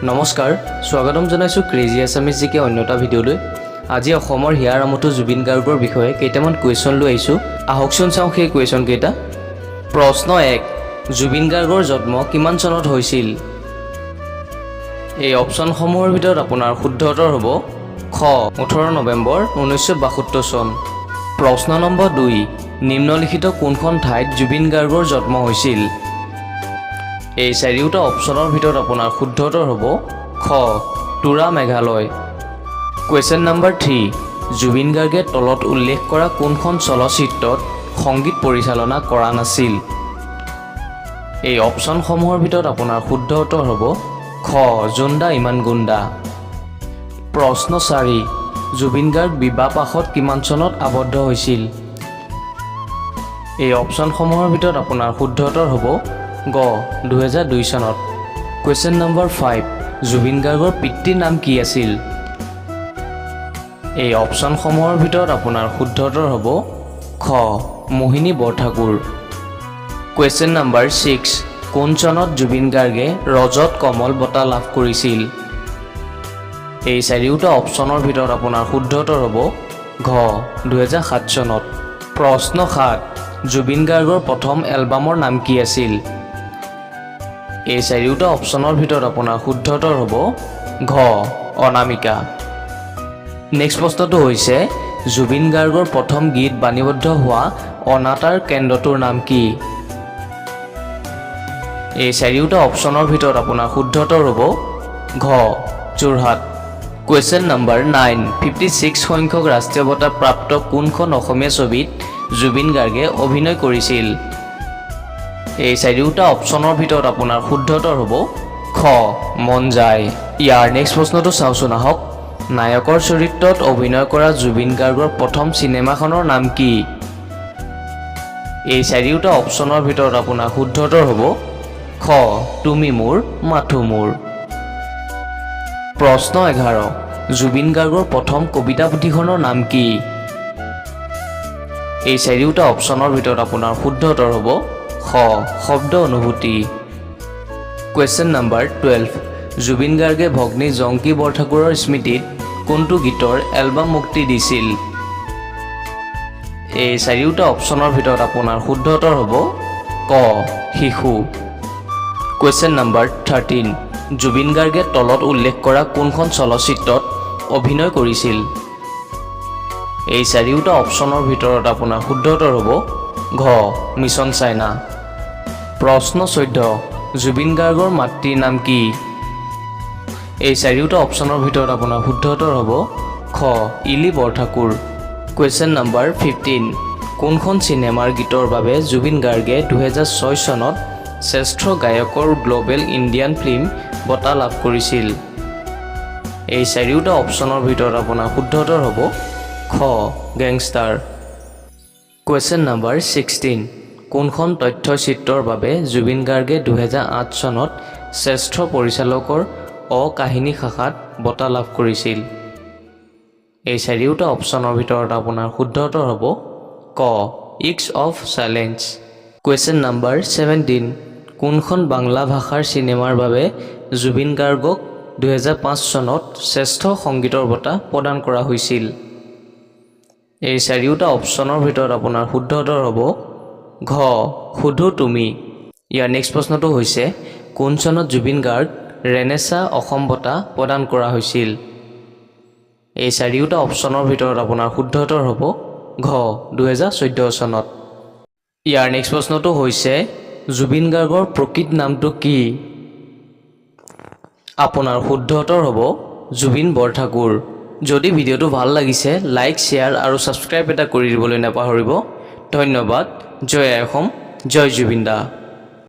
নমস্কাৰ স্বাগতম জনাইছো ক্ৰেজি আছামিজ জিকে অন্যটা ভিডিঅ'লৈ। আজি অসমৰ হিয়াৰ আমঠু জুবিন গাৰ্গৰ বিষয়ে কেইটামান কুৱেশ্যন লৈ আহিছোঁ। আহকচোন চাওঁ সেই কুৱেশ্যন কেইটা। প্ৰশ্ন 1, জুবিন গাৰ্গৰ জন্ম কিমান চনত হৈছিল? এই অপশ্যনসমূহৰ ভিতৰত আপোনাৰ শুদ্ধ উত্তৰ হ'ব খ 18 নৱেম্বৰ 1972 চন। প্ৰশ্ন নম্বৰ 2, নিম্নলিখিত কোনখন ঠাইত জুবিন গাৰ্গৰ জন্ম হৈছিল? এই চাৰিওটা অপশ্যনৰ ভিতৰত আপোনাৰ শুদ্ধ উত্তৰ হ'ব খ তুৰা মেঘালয়। কুৱেশ্যন নম্বৰ 3, জুবিন গাৰ্গে তলত উল্লেখ কৰা কোনখন চলচ্চিত্ৰত সংগীত পৰিচালনা কৰা নাছিল? এই অপশ্যনসমূহৰ ভিতৰত আপোনাৰ শুদ্ধ উত্তৰ হ'ব খ জোনদা ইমান গুণ্ডা। প্ৰশ্ন 4, জুবিন গাৰ্গ বিবাহপাশত কিমান চনত আবদ্ধ হৈছিল? এই অপশ্যনসমূহৰ ভিতৰত আপোনাৰ শুদ্ধ উত্তৰ হ'ব গ 2002 চনত। কুৱেশ্যন নম্বৰ 5, জুবিন গাৰ্গৰ পিতৃৰ নাম কি আছিল? এই অপশ্যনসমূহৰ ভিতৰত আপোনাৰ শুদ্ধ উত্তৰ হ'ব খ মোহিনী বৰঠাকুৰ। কুৱেশ্যন নম্বৰ 6, কোন চনত জুবিন গাৰ্গে ৰজত কমল বঁটা লাভ কৰিছিল? এই চাৰিওটা অপশ্যনৰ ভিতৰত আপোনাৰ শুদ্ধ উত্তৰ হ'ব ঘ 2007 চনত। প্ৰশ্ন 7, জুবিন গাৰ্গৰ প্ৰথম এলবামৰ নাম কি আছিল? এই চাৰিওটা অপশ্যনৰ ভিতৰত আপোনাৰ শুদ্ধ উত্তৰ হ'ব ঘ অনামিকা। নেক্সট প্ৰশ্নটো হৈছে জুবিন গাৰ্গৰ প্ৰথম গীত বাণীবদ্ধ হোৱা অনাতাঁৰ কেন্দ্ৰটোৰ নাম কি? এই চাৰিওটা অপশ্যনৰ ভিতৰত আপোনাৰ শুদ্ধ উত্তৰ হ'ব ঘ যোৰহাট। কুৱেশ্যন নম্বৰ 9, 56 সংখ্যক ৰাষ্ট্ৰীয় বঁটা প্ৰাপ্ত কোনখন অসমীয়া ছবিত জুবিন গাৰ্গে অভিনয় কৰিছিল? এই চাৰিওটা অপশ্যনৰ ভিতৰত আপোনাৰ শুদ্ধ উত্তৰ হ'ব খ মন যায়। ইয়াৰ নেক্সট প্ৰশ্নটো চাওঁচোন আহক। নায়কৰ চৰিত্ৰত অভিনয় কৰা জুবিন গাৰ্গৰ প্ৰথম চিনেমাখনৰ নাম কি? এই চাৰিওটা অপশ্যনৰ ভিতৰত আপোনাৰ শুদ্ধ উত্তৰ হ'ব খ তুমি মোৰ মাথো মোৰ। প্ৰশ্ন 11, জুবিন গাৰ্গৰ প্ৰথম কবিতা পুথিখনৰ নাম কি? এই চাৰিওটা অপশ্যনৰ ভিতৰত আপোনাৰ শুদ্ধ উত্তৰ হ'ব খ শব্দ অনুভূতি। কুৱেশ্যন নম্বৰ 12, জুবিন গাৰ্গে ভগ্নী জংকী বৰঠাকুৰৰ স্মৃতিত কোনটো গীতৰ এলবাম মুক্তি দিছিল? এই চাৰিওটা অপশ্যনৰ ভিতৰত আপোনাৰ শুদ্ধ উত্তৰ হ'ব ক শিশু। কুৱেশ্যন নম্বৰ 13, জুবিন গাৰ্গে তলত উল্লেখ কৰা কোনখন চলচ্চিত্ৰত অভিনয় কৰিছিল? এই চাৰিওটা অপশ্যনৰ ভিতৰত আপোনাৰ শুদ্ধ উত্তৰ হ'ব ঘ মিছন চাইনা। প্ৰশ্ন 14, জুবিন গাৰ্গৰ মাতৃৰ নাম কি? এই চাৰিওটা অপশ্যনৰ ভিতৰত আপোনাৰ শুদ্ধ উত্তৰ হ'ব খ ইলি বৰঠাকুৰ। কুৱেশ্যন নম্বৰ 15, কোনখন চিনেমাৰ গীতৰ বাবে জুবিন গাৰ্গে 2006 চনত শ্ৰেষ্ঠ গায়কৰ গ্ল'বেল ইণ্ডিয়ান ফিল্ম বঁটা লাভ কৰিছিল? এই চাৰিওটা অপশ্যনৰ ভিতৰত আপোনাৰ শুদ্ধ উত্তৰ হ'ব খ গেংষ্টাৰ। কুৱেশ্যন নম্বৰ 16, কোনখন তথ্যচিত্ৰৰ বাবে জুবিন গাৰ্গে 2008 চনত শ্ৰেষ্ঠ পৰিচালকৰ অকাহিনী শাখাত বঁটা লাভ কৰিছিল? এই চাৰিওটা অপশ্যনৰ ভিতৰত আপোনাৰ শুদ্ধ উত্তৰ হ'ব ক ইক্স অফ চাইলেঞ্চ। কুৱেশ্যন নম্বৰ 17, কোনখন বাংলা ভাষাৰ চিনেমাৰ বাবে জুবিন গাৰ্গক 2005 চনত শ্ৰেষ্ঠ সংগীতৰ বঁটা প্ৰদান কৰা হৈছিল? এই চাৰিওটা অপশ্যনৰ ভিতৰত আপোনাৰ শুদ্ধ উত্তৰ হ'ব ঘ সুধো তুমি। ইয়াৰ নেক্সট প্ৰশ্নটো হৈছে কোন চনত জুবিন গাৰ্গ ৰেনেছা অসম বঁটা প্ৰদান কৰা হৈছিল? এই চাৰিওটা অপশ্যনৰ ভিতৰত আপোনাৰ শুদ্ধ উত্তৰ হ'ব ঘ 2014 চনত। ইয়াৰ নেক্সট প্ৰশ্নটো হৈছে জুবিন গাৰ্গৰ প্ৰকৃত নামটো কি? আপোনাৰ শুদ্ধ উত্তৰ হ'ব জুবিন বৰঠাকুৰ। যদি ভিডিঅ'টো ভাল লাগিছে লাইক শ্বেয়াৰ আৰু ছাবস্ক্ৰাইব এটা কৰি দিবলৈ নাপাহৰিব। ধন্যবাদ। জয় অসম, জয় জুবিন দা।